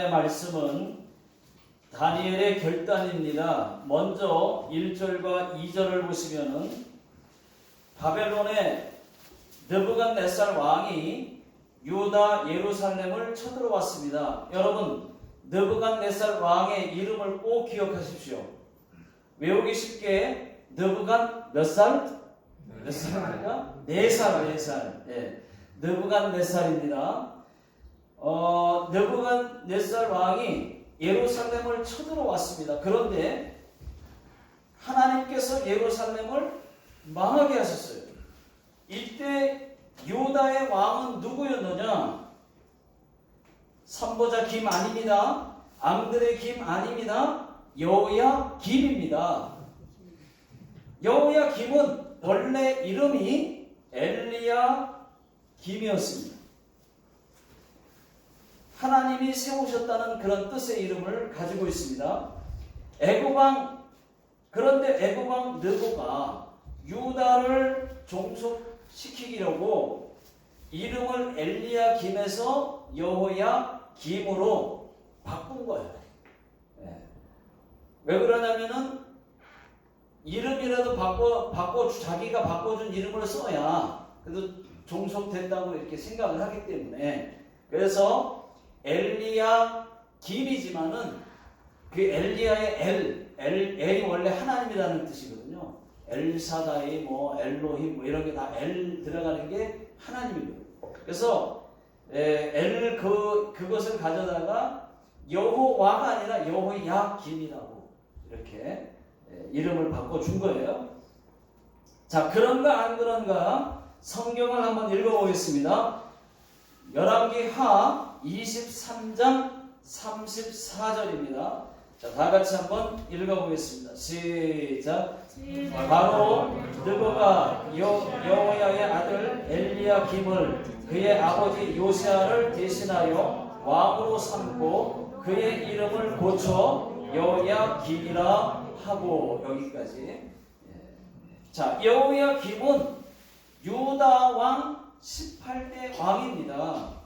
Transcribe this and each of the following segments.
오늘의 말씀은 다니엘의 결단입니다. 먼저 1절과 2절을 보시면은 바벨론의 느부갓네살 왕이 유다 예루살렘을 쳐들어왔습니다. 여러분, 느부갓네살 왕의 이름을 꼭 기억하십시오. 외우기 쉽게 느부갓 몇 살? 몇 살입니까? 4살. 예. 느부갓네살입니다. 느부갓네살 왕이 예루살렘을 쳐들어왔습니다. 그런데 하나님께서 예루살렘을 망하게 하셨어요. 이때 유다의 왕은 누구였느냐? 삼보자 김 아닙니다. 앙드레 김 아닙니다. 여호야김입니다. 여호야김은 원래 이름이 엘리야김이었습니다. 하나님이 세우셨다는 그런 뜻의 이름을 가지고 있습니다. 그런데 애굽왕 느보가 유다를 종속시키려고 이름을 엘리야김에서 여호야김으로 바꾼 거예요. 왜 그러냐면은 이름이라도 자기가 바꿔준 이름을 써야 그래도 종속된다고 이렇게 생각을 하기 때문에, 그래서 엘리야김이지만은 그 엘리야의 엘이 원래 하나님이라는 뜻이거든요. 엘사다이, 엘로힘 이런 게 다 엘 들어가는 게 하나님이거든요. 그래서 그것을 가져다가 여호와가 아니라 여호야김이라고 이렇게 이름을 바꿔준 거예요. 자, 그런가 안 그런가 성경을 한번 읽어보겠습니다. 열왕기 하 23장 34절입니다. 자, 다 같이 한번 읽어보겠습니다. 시작. 바로 느보가 여호야의 아들 엘리야김을 그의 아버지 요시야를 대신하여 왕으로 삼고 그의 이름을 고쳐 여호야김이라 하고, 여기까지. 자, 여호야김은 유다 왕 18대 왕입니다.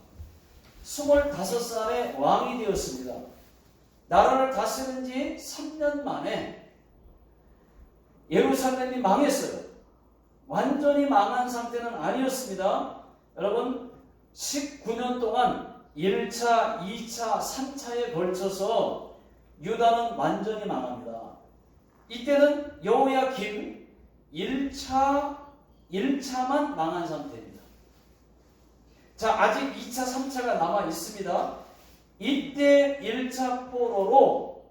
25살에 왕이 되었습니다. 나라를 다스린 지 3년 만에 예루살렘이 망했어요. 완전히 망한 상태는 아니었습니다. 여러분, 19년 동안 1차, 2차, 3차에 걸쳐서 유다는 완전히 망합니다. 이때는 여호야김 1차만 망한 상태입니다. 자, 아직 2차, 3차가 남아 있습니다. 이때 1차 포로로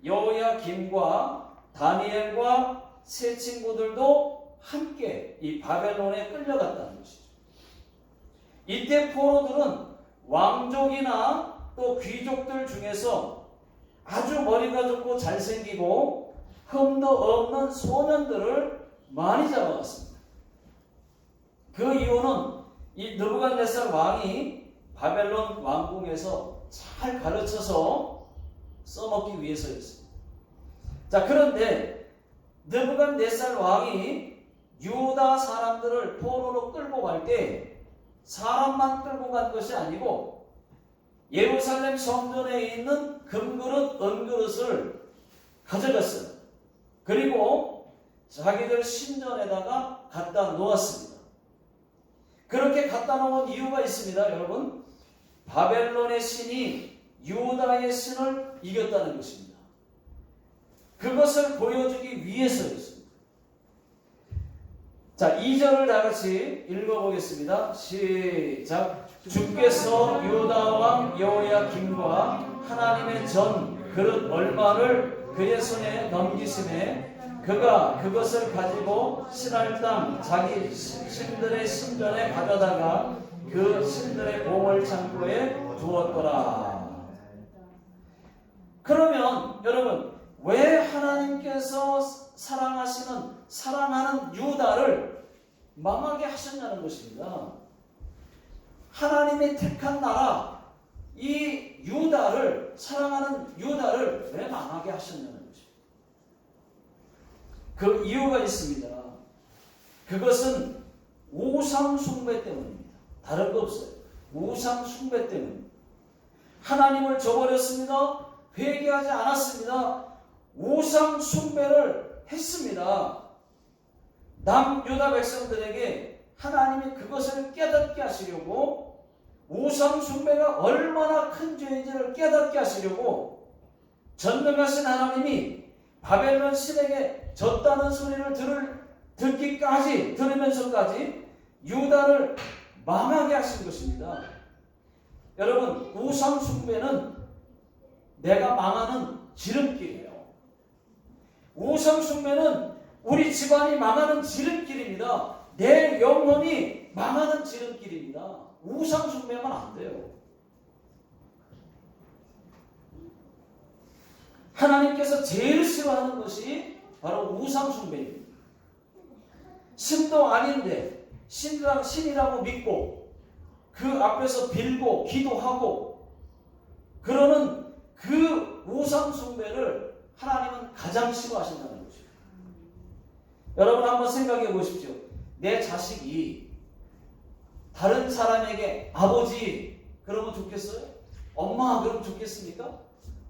여호야김과 다니엘과 세 친구들도 함께 이 바벨론에 끌려갔다는 것이죠. 이때 포로들은 왕족이나 또 귀족들 중에서 아주 머리가 좋고 잘생기고 흠도 없는 소년들을 많이 잡아갔습니다. 그 이유는 이 느부갓네살 왕이 바벨론 왕궁에서 잘 가르쳐서 써먹기 위해서였습니다. 자, 그런데 느부갓네살 왕이 유다 사람들을 포로로 끌고 갈 때 사람만 끌고 간 것이 아니고 예루살렘 성전에 있는 금그릇, 은그릇을 가져갔어요. 그리고 자기들 신전에다가 갖다 놓았습니다. 그렇게 갖다 놓은 이유가 있습니다. 여러분, 바벨론의 신이 유다의 신을 이겼다는 것입니다. 그것을 보여주기 위해서였습니다. 자, 2절을 다 같이 읽어보겠습니다. 시작. 주께서 유다 왕 여호야김과 하나님의 전 그릇 얼마를 그의 손에 넘기심에 그가 그것을 가지고 신할 땅 자기 신들의 신전에 가져다가 그 신들의 보물 창고에 두었더라. 그러면 여러분, 왜 하나님께서 사랑하는 유다를 망하게 하셨냐는 것입니다. 하나님의 택한 나라, 이 유다를, 사랑하는 유다를 왜 망하게 하셨냐는 것입니다. 그 이유가 있습니다. 그것은 우상 숭배 때문입니다. 다른 거 없어요. 우상 숭배 때문입니다. 하나님을 저버렸습니다. 회개하지 않았습니다. 우상 숭배를 했습니다. 남유다 백성들에게 하나님이 그것을 깨닫게 하시려고, 우상 숭배가 얼마나 큰 죄인지를 깨닫게 하시려고 전능하신 하나님이 바벨론 신에게 졌다는 소리를 들으면서까지 유다를 망하게 하신 것입니다. 여러분, 우상 숭배는 내가 망하는 지름길이에요. 우상 숭배는 우리 집안이 망하는 지름길입니다. 내 영혼이 망하는 지름길입니다. 우상 숭배하면 안 돼요. 하나님께서 제일 싫어하는 것이 바로 우상 숭배입니다. 신도 아닌데 신이라고 믿고 그 앞에서 빌고 기도하고 그러는 그 우상 숭배를 하나님은 가장 싫어하신다는 거죠. 여러분 한번 생각해 보십시오. 내 자식이 다른 사람에게 아버지 그러면 좋겠어요? 엄마 그러면 좋겠습니까?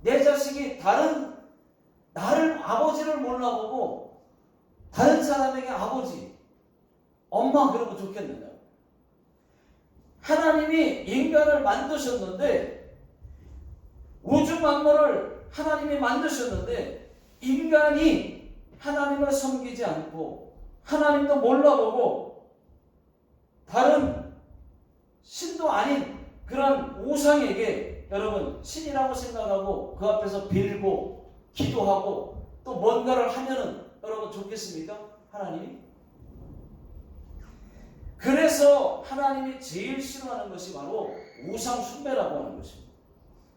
내 자식이 나를 아버지를 몰라보고 다른 사람에게 아버지, 엄마 그러면 좋겠느냐? 하나님이 인간을 만드셨는데, 우주 만물을 하나님이 만드셨는데, 인간이 하나님을 섬기지 않고 하나님도 몰라보고 다른 신도 아닌 그런 우상에게 여러분 신이라고 생각하고 그 앞에서 빌고 기도하고 또 뭔가를 하면은 여러분 좋겠습니까? 하나님이? 그래서 하나님이 제일 싫어하는 것이 바로 우상 숭배라고 하는 것입니다.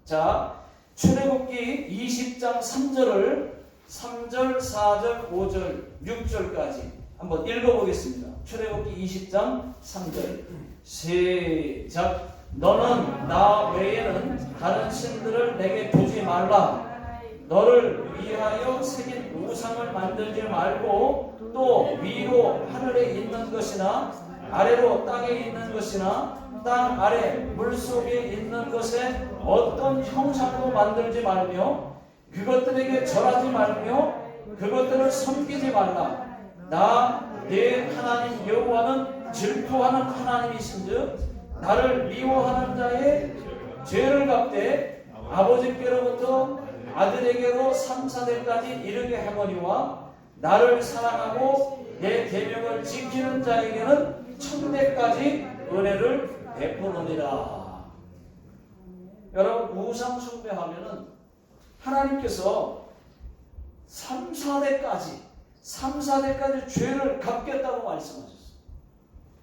자, 출애굽기 20장 3절을 3절, 4절, 5절, 6절까지 한번 읽어보겠습니다. 출애굽기 20장 3절 시작. 너는 나 외에는 다른 신들을 내게 두지 말라. 너를 위하여 새긴 우상을 만들지 말고 또 위로 하늘에 있는 것이나 아래로 땅에 있는 것이나 땅 아래 물속에 있는 것에 어떤 형상도 만들지 말며 그것들에게 절하지 말며 그것들을 섬기지 말라. 나 내 하나님 여호와는 질투하는 하나님이신즉 나를 미워하는 자의 죄를 갚되 아버지께로부터 아들에게로 3, 4대까지 이르게 하거니와 나를 사랑하고 내 계명을 지키는 자에게는 천대까지 은혜를 베푸느니라. 여러분 우상 숭배하면은 하나님께서 3, 4대까지 죄를 갚겠다고 말씀하셨어요.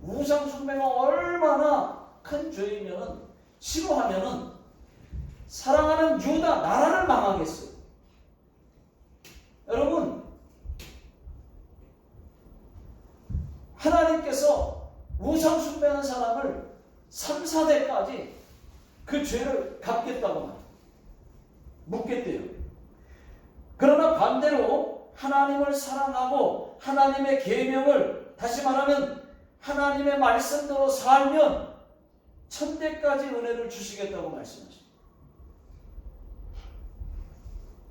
우상 숭배가 얼마나 큰 죄이면은 싫어하면은 사랑하는 유다 나라를 망하겠어요. 여러분 하나님께서 우상 숭배하는 사람을 3, 4대까지 그 죄를 갚겠다고 말해요. 묻겠대요. 그러나 반대로 하나님을 사랑하고 하나님의 계명을 다시 말하면 하나님의 말씀대로 살면 천대까지 은혜를 주시겠다고 말씀하십니다.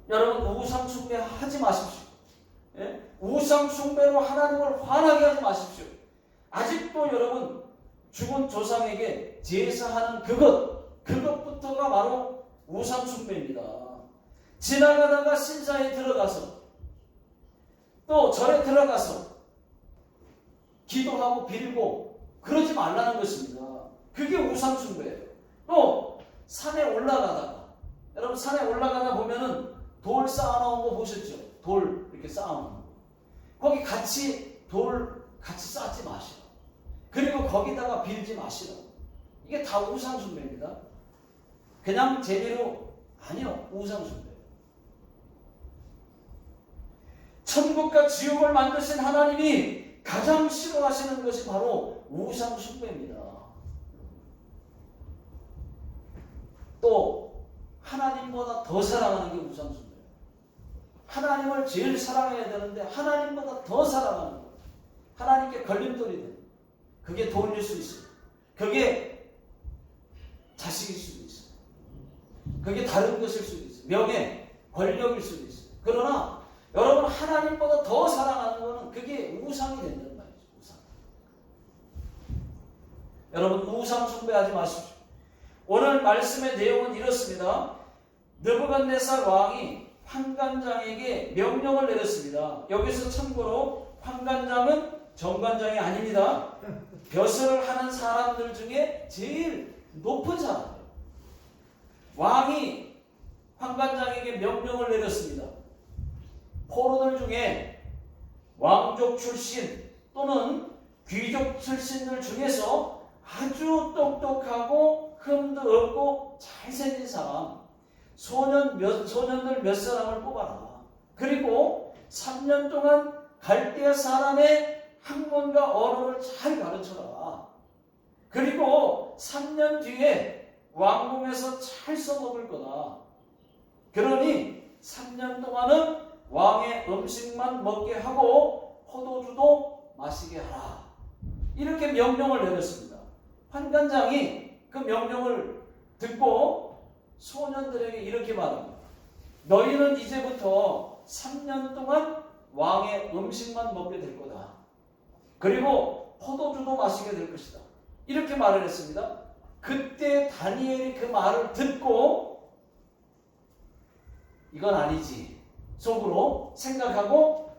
여러분 우상 숭배 하지 마십시오. 예? 우상 숭배로 하나님을 화나게 하지 마십시오. 아직도 여러분 죽은 조상에게 제사하는 그것부터가 바로 우상 숭배입니다. 지나가다가 신사에 들어가서 또 절에 들어가서 기도하고 빌고 그러지 말라는 것입니다. 그게 우상 숭배예요. 또 산에 올라가다가 여러분 산에 올라가다 보면은 돌 쌓아놓은 거 보셨죠? 돌 이렇게 쌓아놓은 거. 거기 돌 같이 쌓지 마시라. 그리고 거기다가 빌지 마시라. 이게 다 우상 숭배입니다. 그냥 제대로 아니요. 우상 숭배. 천국과 지옥을 만드신 하나님이 가장 싫어하시는 것이 바로 우상 숭배입니다. 또 하나님보다 더 사랑하는 게 우상 숭배예요. 하나님을 제일 사랑해야 되는데 하나님보다 더 사랑하는 것. 하나님께 걸림돌이 돼요. 그게 돈일 수 있어요. 그게 자식일 수도 있어요. 그게 다른 것일 수도 있어요. 명예, 권력일 수도 있어요. 그러나 여러분 하나님보다 더 사랑하는 것은 그게 우상이 된다는 말이죠. 우상. 여러분 우상 숭배하지 마십시오. 오늘 말씀의 내용은 이렇습니다. 느부갓네살 왕이 환관장에게 명령을 내렸습니다. 여기서 참고로 환관장은 정관장이 아닙니다. 벼슬을 하는 사람들 중에 제일 높은 사람이에요. 왕이 환관장에게 명령을 내렸습니다. 포로들 중에 왕족 출신 또는 귀족 출신들 중에서 아주 똑똑하고 흠도 없고 잘생긴 사람, 소년들 몇 사람을 뽑아라. 그리고 3년 동안 갈대아 사람의 학문과 언어를 잘 가르쳐라. 그리고 3년 뒤에 왕궁에서 잘 써먹을 거다. 그러니 3년 동안은 왕의 음식만 먹게 하고 포도주도 마시게 하라. 이렇게 명령을 내렸습니다. 환관장이 그 명령을 듣고 소년들에게 이렇게 말합니다. 너희는 이제부터 3년 동안 왕의 음식만 먹게 될 거다. 그리고 포도주도 마시게 될 것이다. 이렇게 말을 했습니다. 그때 다니엘이 그 말을 듣고 이건 아니지 속으로 생각하고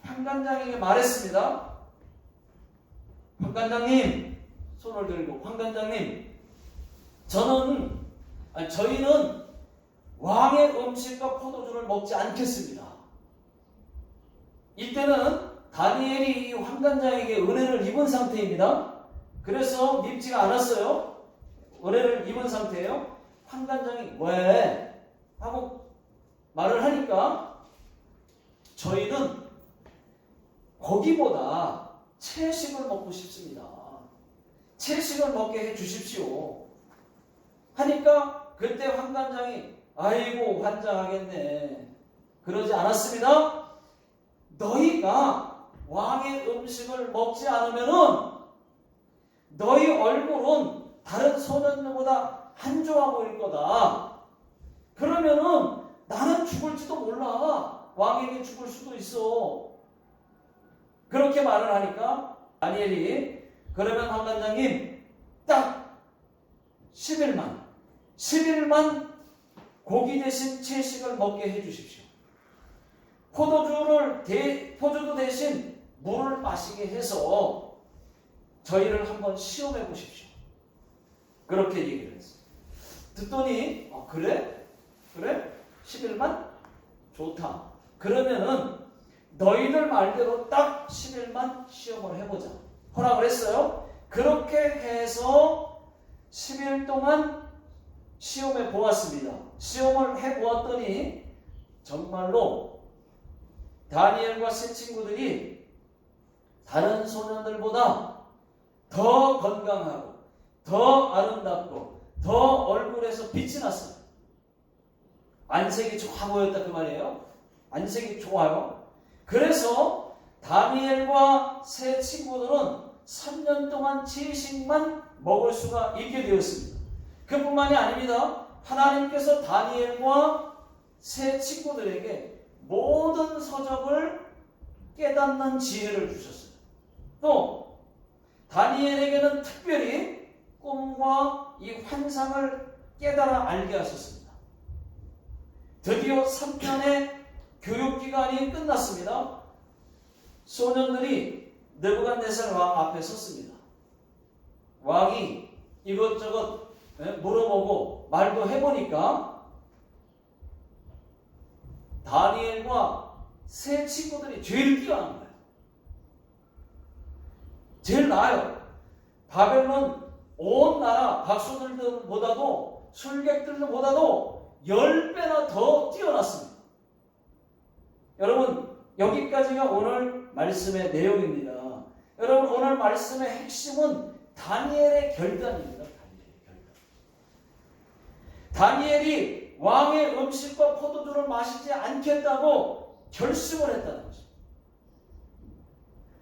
환관장에게 말했습니다. 환관장님, 손을 들고 환관장님, 저희는 왕의 음식과 포도주를 먹지 않겠습니다. 이때는 다니엘이 이 환관장에게 은혜를 입은 상태입니다. 그래서 밉지가 않았어요. 은혜를 입은 상태예요. 환관장이 왜? 하고 말을 하니까 저희는 고기보다 채식을 먹고 싶습니다. 채식을 먹게 해 주십시오. 하니까 그때 환관장이 아이고 환장하겠네. 그러지 않았습니다. 너희가 왕의 음식을 먹지 않으면은 너희 얼굴은 다른 소년들보다 한조아 보일 거다. 그러면은 나는 죽을지도 몰라. 왕에게 죽을 수도 있어. 그렇게 말을 하니까 다니엘이 그러면 환관장님 딱 10일만 고기 대신 채식을 먹게 해 주십시오. 포도주 대신 물을 마시게 해서 저희를 한번 시험해 보십시오. 그렇게 얘기를 했어요. 듣더니 그래? 10일만? 좋다. 그러면은 너희들 말대로 딱 10일만 시험을 해보자. 허락을 했어요. 그렇게 해서 10일 동안 시험해 보았습니다. 시험을 해 보았더니 정말로 다니엘과 세 친구들이 다른 소년들보다 더 건강하고 더 아름답고 더 얼굴에서 빛이 났어요. 안색이 좋아 보였다 그 말이에요. 안색이 좋아요. 그래서 다니엘과 세 친구들은 3년 동안 채식만 먹을 수가 있게 되었습니다. 그뿐만이 아닙니다. 하나님께서 다니엘과 세 친구들에게 모든 서적을 깨닫는 지혜를 주셨어요. 또 다니엘에게는 특별히 꿈과 이 환상을 깨달아 알게 하셨습니다. 드디어 3년의 교육기간이 끝났습니다. 소년들이 느부갓네살 왕 앞에 섰습니다. 왕이 이것저것 물어보고 말도 해보니까 다니엘과 세 친구들이 제일 뛰어난 거예요. 제일 나아요. 바벨론 온 나라 박수들보다도 술객들보다도 10배나 더 뛰어났습니다. 여러분 여기까지가 오늘 말씀의 내용입니다. 여러분 오늘 말씀의 핵심은 다니엘의 결단입니다. 다니엘이 왕의 음식과 포도주를 마시지 않겠다고 결심을 했다는 것입니다.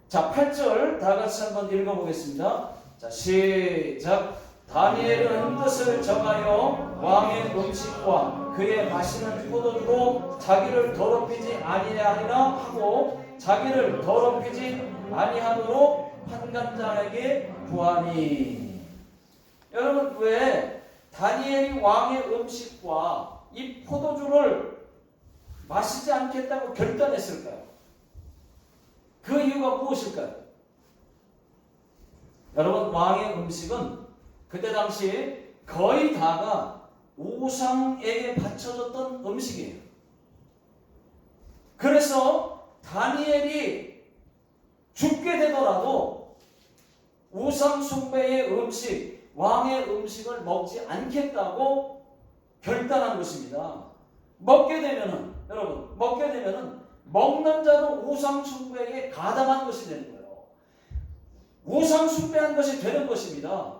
자, 8절 다 같이 한번 읽어보겠습니다. 자, 시작. 다니엘은 뜻을 정하여 왕의 음식과 그의 마시는 포도주로 자기를 더럽히지 아니하리라 하고 자기를 더럽히지 아니하도록 판관장에게 구하니. 여러분, 왜 다니엘이 왕의 음식과 이 포도주를 마시지 않겠다고 결단했을까요? 그 이유가 무엇일까요? 여러분, 왕의 음식은 그때 당시 거의 다가 우상에게 바쳐졌던 음식이에요. 그래서 다니엘이 죽게 되더라도 우상 숭배의 음식, 왕의 음식을 먹지 않겠다고 결단한 것입니다. 먹게 되면은, 여러분, 먹게 되면은 먹는 자도 우상 숭배에 가담한 것이 되는 거예요. 우상 숭배한 것이 되는 것입니다.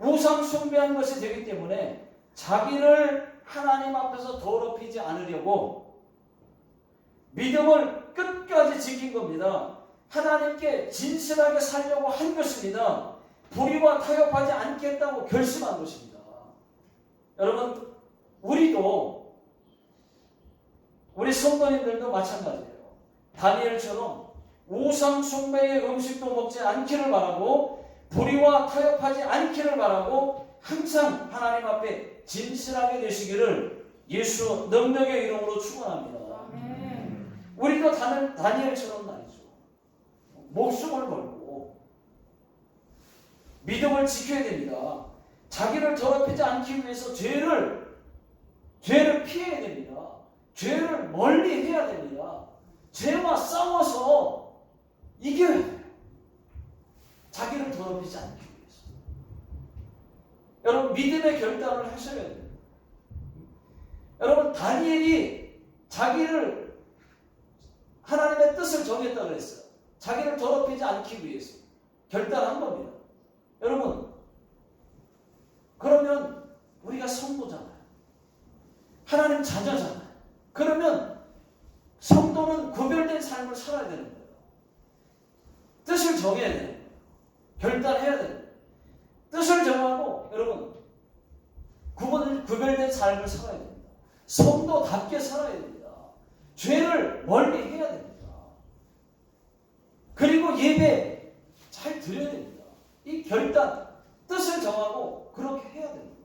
우상 숭배한 것이 되기 때문에 자기를 하나님 앞에서 더럽히지 않으려고 믿음을 끝까지 지킨 겁니다. 하나님께 진실하게 살려고 한 것입니다. 불의와 타협하지 않겠다고 결심한 것입니다. 여러분, 우리 성도님들도 마찬가지예요. 다니엘처럼 우상 숭배의 음식도 먹지 않기를 바라고 불의와 타협하지 않기를 바라고 항상 하나님 앞에 진실하게 되시기를 예수 능력의 이름으로 축원합니다. 우리도 다니엘처럼 말이죠. 목숨을 걸고 믿음을 지켜야 됩니다. 자기를 더럽히지 않기 위해서 죄를 피해야 됩니다. 죄를 멀리 해야 됩니다. 죄와 싸워서 이겨야 돼요. 자기를 더럽히지 않기 위해서. 여러분, 믿음의 결단을 하셔야 돼요. 여러분, 다니엘이 자기를 하나님의 뜻을 정했다고 했어요. 자기를 더럽히지 않기 위해서 결단한 겁니다. 여러분, 그러면 우리가 성도잖아요. 하나님 자녀잖아요. 그러면 성도는 구별된 삶을 살아야 되는 거예요. 뜻을 정해야 되는 거예요. 결단해야 되는 거예요. 뜻을 정하고 여러분 구별된 삶을 살아야 됩니다. 성도답게 살아야 됩니다. 죄를 멀리 해야 됩니다. 그리고 예배 잘 드려야 됩니다. 이 결단, 뜻을 정하고 그렇게 해야 됩니다.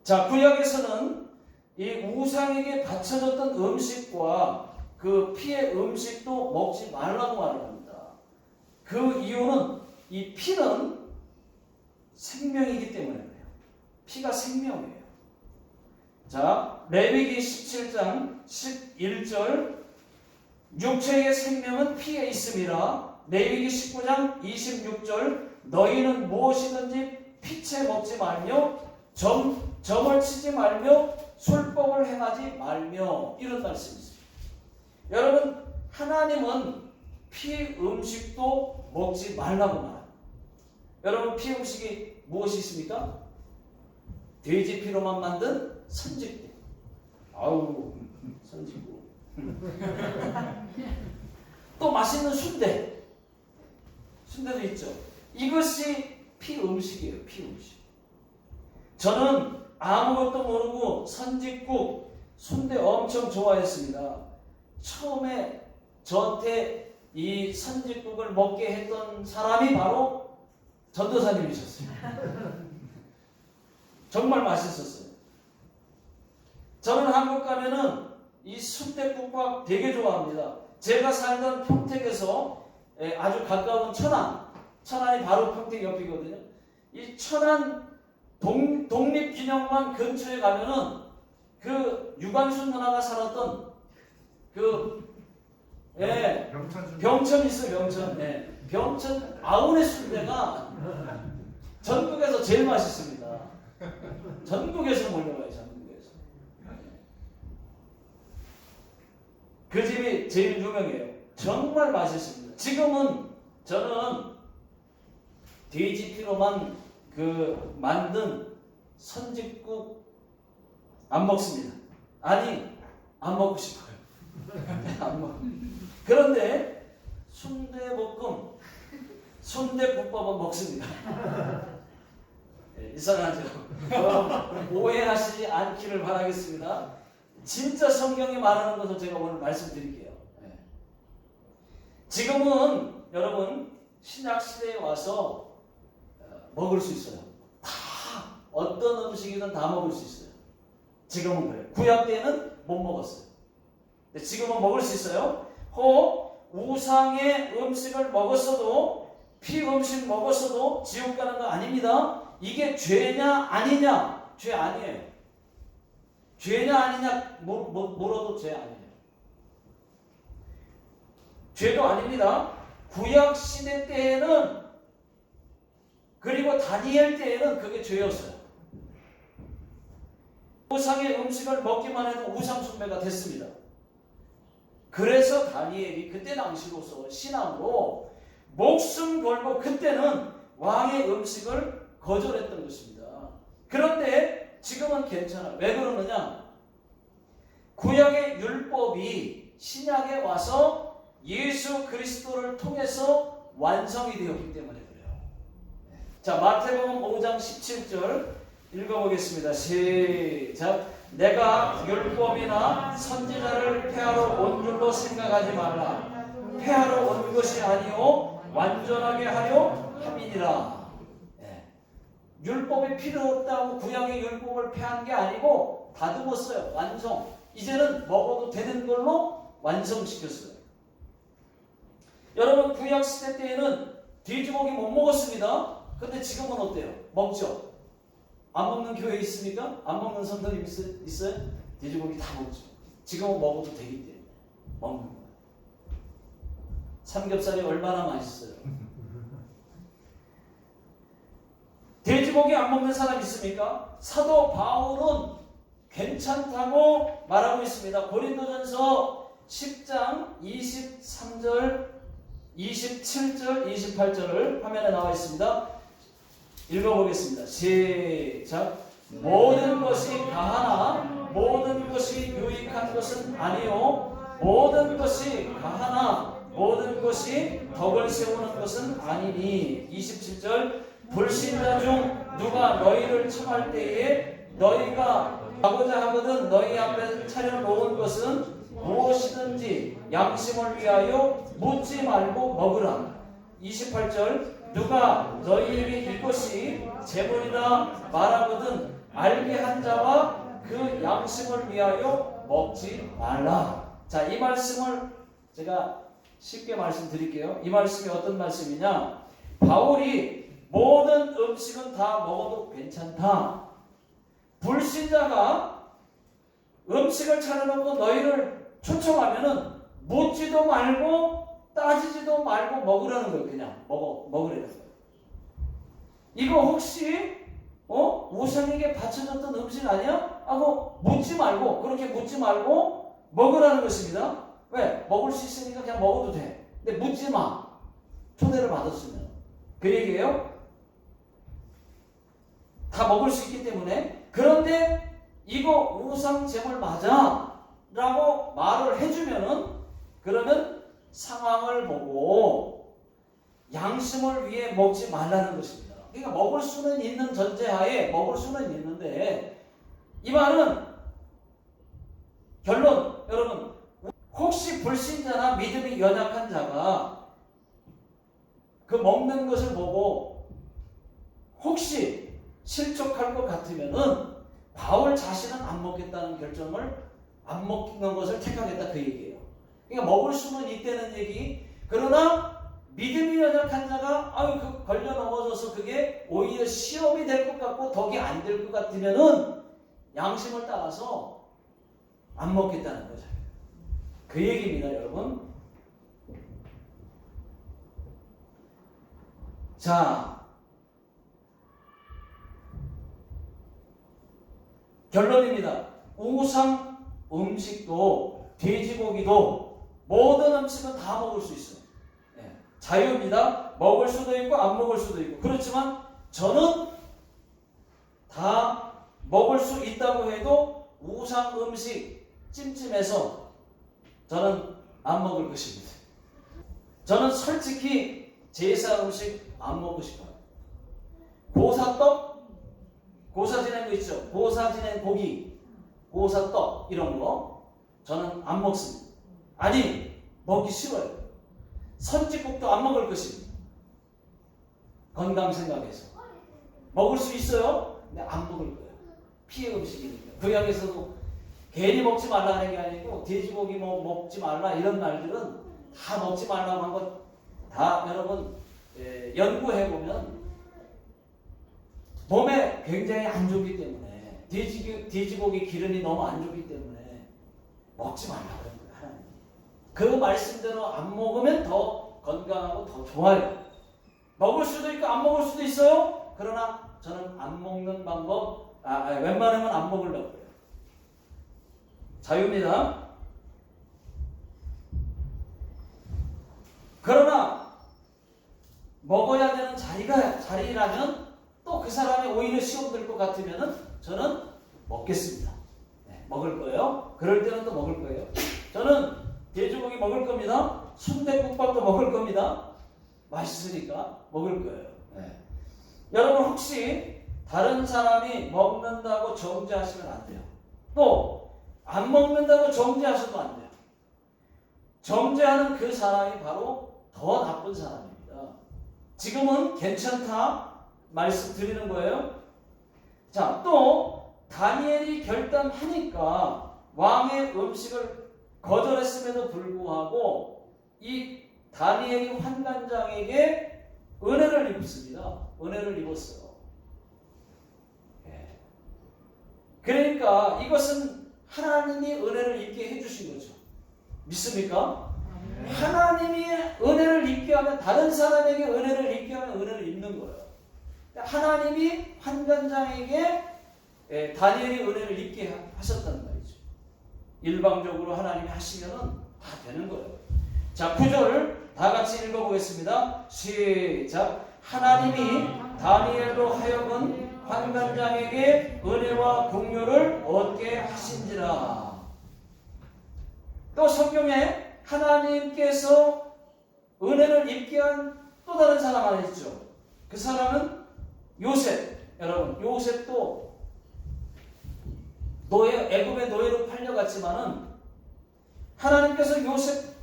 자, 구약에서는 이 우상에게 바쳐졌던 음식과 그 피의 음식도 먹지 말라고 말을 합니다. 그 이유는 이 피는 생명이기 때문에 그래요. 피가 생명이에요. 자, 레위기 17장 11절 육체의 생명은 피에 있음이라. 레위기 19장 26절 너희는 무엇이든지 피채 먹지 말며 점을 치지 말며 술법을 행하지 말며 이런 말씀이 있습니다. 여러분, 하나님은 피 음식도 먹지 말라고 말합니다. 여러분, 피 음식이 무엇이 있습니까? 돼지 피로만 만든 선지국. 아우, 선지국. 또 맛있는 순대도 있죠. 이것이 피 음식이에요. 피 음식. 저는 아무것도 모르고 선지국, 순대 엄청 좋아했습니다. 처음에 저한테 이 선지국을 먹게 했던 사람이 바로 전도사님이셨어요. 정말 맛있었어요. 저는 한국 가면은 이 순대국밥 되게 좋아합니다. 제가 살던 평택에서 아주 가까운 천안이 바로 평택 옆이거든요. 이 천안 독립기념관 근처에 가면은 그 유관순 누나가 살았던 병천 있어요. 병천. 병천 아우네 순대가 전국에서 제일 맛있습니다. 전국에서 몰려가요. 전국에서. 그 집이 제일 유명해요. 정말 맛있습니다. 지금은 저는 돼지 피로만 만든 선지국 안 먹습니다. 아니, 안 먹고 싶어요. 안 먹어. 그런데 순대볶음, 순대국밥은 먹습니다. 네, 이상하죠? 오해하시지 않기를 바라겠습니다. 진짜 성경이 말하는 것을 제가 오늘 말씀드릴게요. 네. 지금은 여러분 신약시대에 와서 먹을 수 있어요. 다 어떤 음식이든 다 먹을 수 있어요. 지금은 그래요. 구약 때는 못 먹었어요. 근데 지금은 먹을 수 있어요. 혹 우상의 음식을 먹었어도 피 음식 먹었어도 지옥 가는 거 아닙니다. 이게 죄냐 아니냐? 죄 아니에요. 죄냐 아니냐 물어도 죄 아니에요. 죄도 아닙니다. 구약 시대 때에는 그리고 다니엘 때에는 그게 죄였어요. 우상의 음식을 먹기만 해도 우상 숭배가 됐습니다. 그래서 다니엘이 그때 당시로서 신앙으로 목숨 걸고 그때는 왕의 음식을 거절했던 것입니다. 그런데 지금은 괜찮아요. 왜 그러느냐? 구약의 율법이 신약에 와서 예수 그리스도를 통해서 완성이 되었기 때문에 그래요. 자, 마태복음 5장 17절 읽어보겠습니다. 시작. 내가 율법이나 선지자를 폐하러 온 줄로 생각하지 말라. 폐하러 온 것이 아니오 완전하게 하려 함이니라. 율법이 필요 없다고 구약의 율법을 폐한 게 아니고 다듬었어요. 완성. 이제는 먹어도 되는 걸로 완성시켰어요. 여러분 구약 시대 때에는 돼지고기 못 먹었습니다. 근데 지금은 어때요? 먹죠? 안 먹는 교회 있습니까? 안 먹는 성도님 있어요? 돼지고기 다 먹죠. 지금은 먹어도 되기 때문에 먹는 거예요. 삼겹살이 얼마나 맛있어요. 돼지고기 안 먹는 사람 있습니까? 사도 바울은 괜찮다고 말하고 있습니다. 고린도전서 10장 23절, 27절, 28절을 화면에 나와 있습니다. 읽어보겠습니다. 시작. 모든 것이 가하나 모든 것이 유익한 것은 아니요 모든 것이 가하나 모든 것이 덕을 세우는 것은 아니니. 27절. 불신자 중 누가 너희를 청할 때에 너희가 가고자 하거든 너희 앞에 차려놓은 것은 무엇이든지 양심을 위하여 묻지 말고 먹으라. 28절. 누가 너희에게 이것이 재물이다 말하거든 알게 한 자와 그 양심을 위하여 먹지 말라. 자, 이 말씀을 제가 쉽게 말씀드릴게요. 이 말씀이 어떤 말씀이냐? 바울이 모든 음식은 다 먹어도 괜찮다. 불신자가 음식을 차려놓고 너희를 초청하면은 묻지도 말고 따지지도 말고 먹으라는 거예요. 그냥 먹으라는 거예요. 이거 혹시 우상에게 바쳐졌던 음식 아니야? 하고 묻지 말고 그렇게 묻지 말고 먹으라는 것입니다. 왜? 먹을 수 있으니까 그냥 먹어도 돼. 근데 묻지 마. 초대를 받았으면. 그 얘기예요. 다 먹을 수 있기 때문에. 그런데 이거 우상 제물 맞아 라고 말을 해주면은 그러면 상황을 보고 양심을 위해 먹지 말라는 것입니다. 그러니까 먹을 수는 있는 전제하에 먹을 수는 있는데 이 말은 결론 여러분 혹시 불신자나 믿음이 연약한 자가 그 먹는 것을 보고 혹시 실족할 것 같으면은 바울 자신은 안 먹겠다는 결정을 안 먹는 것을 택하겠다 그 얘기예요. 그러니까 먹을 수는 있다는 얘기. 그러나 믿음이 연약한 자가 그 걸려 넘어져서 그게 오히려 시험이 될 것 같고 덕이 안 될 것 같으면은 양심을 따라서 안 먹겠다는 거죠. 그 얘기입니다, 여러분. 자, 결론입니다. 우상 음식도 돼지고기도 모든 음식은 다 먹을 수 있어요. 네. 자유입니다. 먹을 수도 있고 안 먹을 수도 있고. 그렇지만 저는 다 먹을 수 있다고 해도 우상 음식 찜찜해서 저는 안 먹을 것입니다. 저는 솔직히 제사 음식 안 먹고 싶어요. 고사떡, 고사 지낸 거 있죠? 고사 지낸 고기, 고사떡 이런 거 저는 안 먹습니다. 아니, 먹기 싫어요. 선지국도 안 먹을 것입니다. 건강 생각해서. 먹을 수 있어요? 근데 안 먹을 거예요. 피해 음식이니까. 구약에서도 괜히 먹지 말라 하는 게 아니고 돼지고기 먹지 말라 이런 말들은 다 먹지 말라고 한 것 다 여러분 연구해보면 몸에 굉장히 안 좋기 때문에 돼지고기 기름이 너무 안 좋기 때문에 먹지 말라고 그런 거예요. 하나님. 그 말씀대로 안 먹으면 더 건강하고 더 좋아요. 먹을 수도 있고 안 먹을 수도 있어요. 그러나 저는 안 먹는 방법 웬만하면 안 먹으려고 해요. 자유입니다. 그러나 먹어야 되는 자리라면 또 그 사람이 오히려 시험 들 것 같으면은 저는 먹겠습니다. 네, 먹을 거예요. 그럴 때는 또 먹을 거예요. 저는 돼지고기 먹을 겁니다. 순댓국밥도 먹을 겁니다. 맛있으니까 먹을 거예요. 네. 여러분 혹시 다른 사람이 먹는다고 정죄하시면 안 돼요. 또 안 먹는다고 정죄하셔도 안 돼요. 정죄하는 그 사람이 바로 더 나쁜 사람입니다. 지금은 괜찮다 말씀드리는 거예요. 자, 또 다니엘이 결단하니까 왕의 음식을 거절했음에도 불구하고 이 다니엘이 환관장에게 은혜를 입습니다. 은혜를 입었어요. 그러니까 이것은 하나님이 은혜를 입게 해주신 거죠. 믿습니까? 하나님이 은혜를 입게 하면 다른 사람에게 은혜를 입게 하면 은혜를 입는 거예요. 하나님이 환관장에게 다니엘이 은혜를 입게 하셨단 말이죠. 일방적으로 하나님이 하시면은 다 되는 거예요. 자, 9절 다 같이 읽어보겠습니다. 시작. 하나님이 다니엘로 하여금 환관장에게 은혜와 긍휼을 얻게 하신지라. 또 성경에 하나님께서 은혜를 입게 한 또 다른 사람 하나 있죠. 그 사람은 요셉. 여러분, 요셉도 애굽의 노예로 팔려갔지만은 하나님께서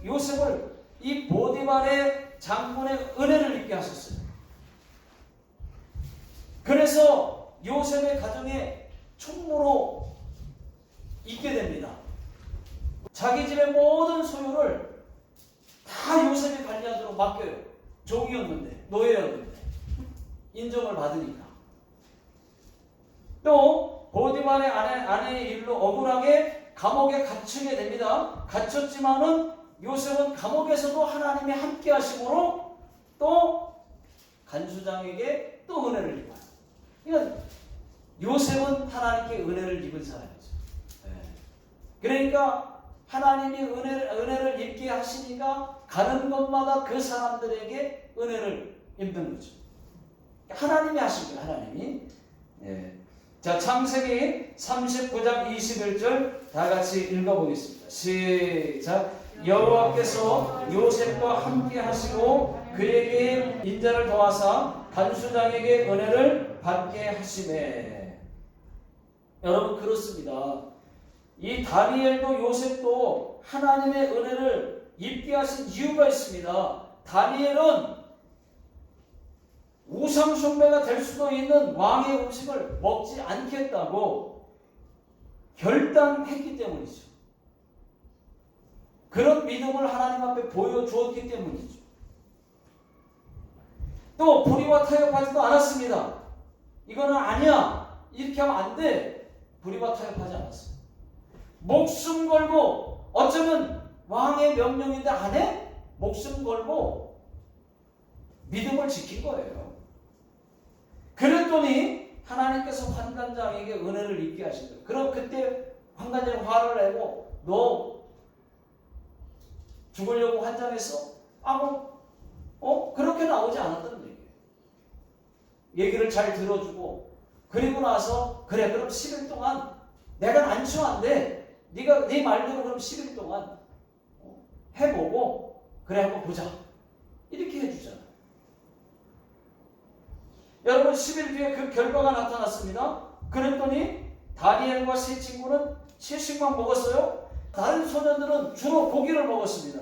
요셉을 이 보디발의 장군의 은혜를 입게 하셨어요. 그래서 요셉의 가정에 총무로 있게 됩니다. 자기 집의 모든 소유를 다 요셉이 관리하도록 맡겨요. 종이었는데, 노예였는데 인정을 받으니까. 또 보디발의 아내의 일로 억울하게 감옥에 갇히게 됩니다. 갇혔지만은 요셉은 감옥에서도 하나님이 함께 하심으로 또 간수장에게 또 은혜를 입어요. 그러니까 요셉은 하나님께 은혜를 입은 사람이죠. 그러니까 하나님이 은혜를 입게 하시니까 가는 곳마다 그 사람들에게 은혜를 입는 거죠. 하나님이 하신 거예요. 하나님이. 자, 창세기 39장 21절 다 같이 읽어보겠습니다. 시작. 여호와께서 요셉과 함께 하시고 그에게 인자를 더하사 간수장에게 은혜를 받게 하시매. 여러분, 그렇습니다. 이 다니엘도 요셉도 하나님의 은혜를 입게 하신 이유가 있습니다. 다니엘은 우상 숭배가 될 수도 있는 왕의 음식을 먹지 않겠다고 결단했기 때문이죠. 그런 믿음을 하나님 앞에 보여주었기 때문이죠. 또 불의와 타협하지도 않았습니다. 이거는 아니야, 이렇게 하면 안 돼, 불의와 타협하지 않았어요. 목숨 걸고, 어쩌면 왕의 명령인데 안 해? 목숨 걸고 믿음을 지킨 거예요. 그랬더니 하나님께서 환관장에게 은혜를 입게 하신 거예요. 그럼 그때 환관장이 화를 내고 너 죽으려고 환장했어? 그렇게 나오지 않았다는 얘기예요. 얘기를 잘 들어주고, 그리고 나서 그래, 그럼 10일 동안 내가 난처한데 네가 네 말대로 그럼 10일 동안 해보고 그래 한번 보자. 이렇게 해주잖아요. 여러분 10일 뒤에 그 결과가 나타났습니다. 그랬더니 다니엘과 세 친구는 채식만 먹었어요. 다른 소년들은 주로 고기를 먹었습니다.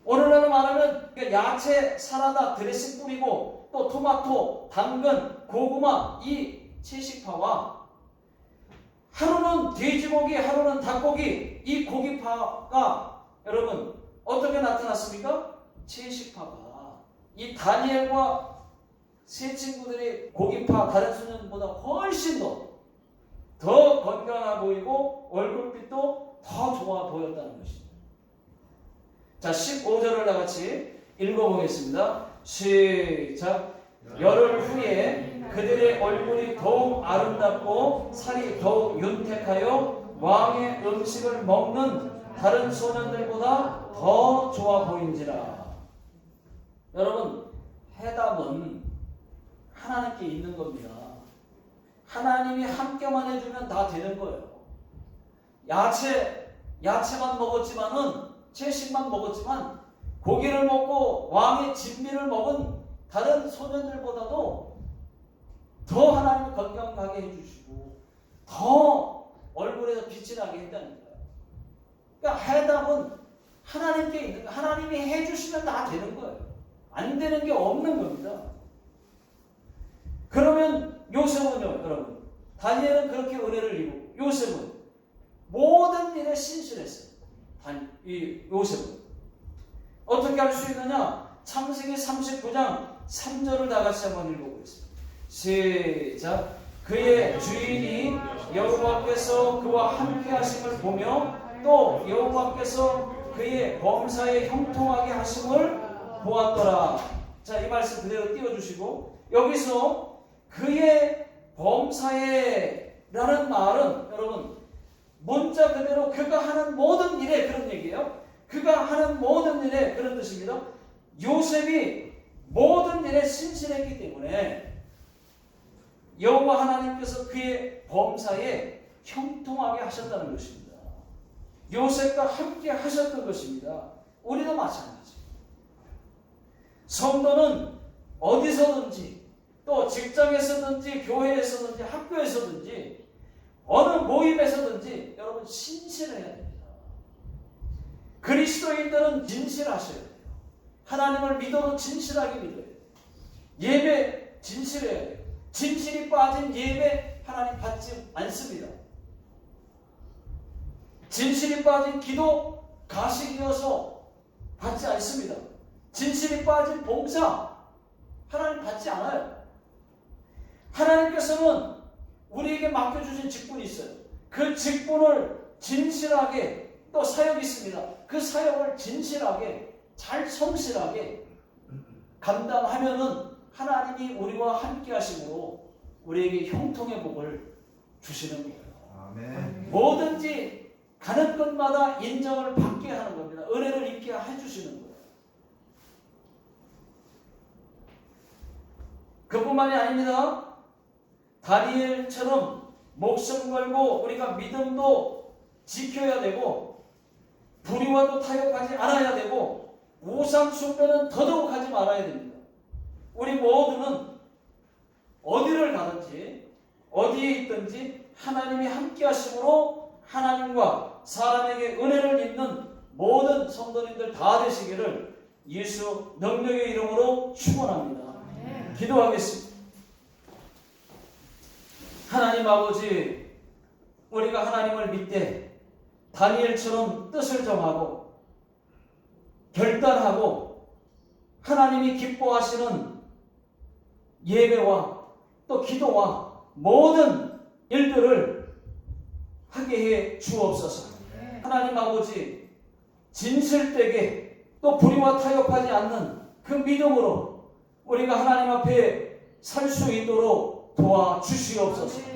오늘날로 말하면 야채, 사라다, 드레싱 뿌리고 또 토마토, 당근, 고구마 이 채식파와 하루는 돼지고기, 하루는 닭고기 이 고기파가 여러분 어떻게 나타났습니까? 채식파가 이 다니엘과 세 친구들이 고기파 다른 소년보다 훨씬 더 건강해 보이고 얼굴빛도 더 좋아 보였다는 것입니다. 자, 15절을 다 같이 읽어보겠습니다. 시작. 열흘 후에 그들의 얼굴이 더욱 아름답고 살이 더욱 윤택하여 왕의 음식을 먹는 다른 소년들보다 더 좋아 보인지라. 여러분, 해답은 하나님께 있는 겁니다. 하나님이 함께만 해주면 다 되는 거예요. 야채만 먹었지만은 채식만 먹었지만 고기를 먹고 왕의 진미를 먹은 다른 소년들보다도 더 하나님이 건강하게 해주시고 더 얼굴에서 빛이 나게 했다는 거예요. 그러니까 해답은 하나님께 있는 거예요. 하나님이 해주시면 다 되는 거예요. 안 되는 게 없는 겁니다. 그러면 요셉은요, 여러분. 다니엘은 그렇게 은혜를 입고 요셉은 모든 일에 신실했어요. 이 요셉은 어떻게 할 수 있느냐? 창세기 39장 3절을 다 같이 한번 읽어보겠습니다. 시작. 그의 주인이 여호와께서 그와 함께 하심을 보며 또 여호와께서 그의 범사에 형통하게 하심을 보았더라. 자, 이 말씀 그대로 띄워주시고 여기서 그의 범사에 라는 말은 여러분 문자 그대로 그가 하는 모든 일에 그런 얘기예요. 그가 하는 모든 일에 그런 뜻입니다. 요셉이 모든 일에 신실했기 때문에 여호와 하나님께서 그의 범사에 형통하게 하셨다는 것입니다. 요셉과 함께 하셨던 것입니다. 우리도 마찬가지. 성도는 어디서든지 또 직장에서든지 교회에서든지 학교에서든지 어느 모임에서든지 여러분 신실해야 됩니다. 그리스도인들은 진실하셔야 돼요. 하나님을 믿어도 진실하게 믿어야 돼요. 예배 진실해야 돼요. 진실이 빠진 예배 하나님 받지 않습니다. 진실이 빠진 기도 가식이어서 받지 않습니다. 진실이 빠진 봉사 하나님 받지 않아요. 하나님께서는 우리에게 맡겨주신 직분이 있어요. 그 직분을 진실하게 또 사역이 있습니다. 그 사역을 진실하게 잘 성실하게 감당하면은 하나님이 우리와 함께 하심으로 우리에게 형통의 복을 주시는 거예요. 아멘. 뭐든지 가는 곳마다 인정을 받게 하는 겁니다. 은혜를 입게 해주시는 거예요. 그뿐만이 아닙니다. 다니엘처럼 목숨 걸고 우리가 믿음도 지켜야 되고 불의와도 타협하지 않아야 되고 우상 숭배는 더더욱 하지 말아야 됩니다. 우리 모두는 어디를 가든지 어디에 있든지 하나님이 함께 하심으로 하나님과 사람에게 은혜를 입는 모든 성도님들 다 되시기를 예수 능력의 이름으로 축원합니다. 기도하겠습니다. 하나님 아버지, 우리가 하나님을 믿되 다니엘처럼 뜻을 정하고 결단하고 하나님이 기뻐하시는 예배와 또 기도와 모든 일들을 하게 해 주옵소서. 하나님 아버지, 진실되게 또 불의와 타협하지 않는 그 믿음으로 우리가 하나님 앞에 살 수 있도록 도와주시옵소서.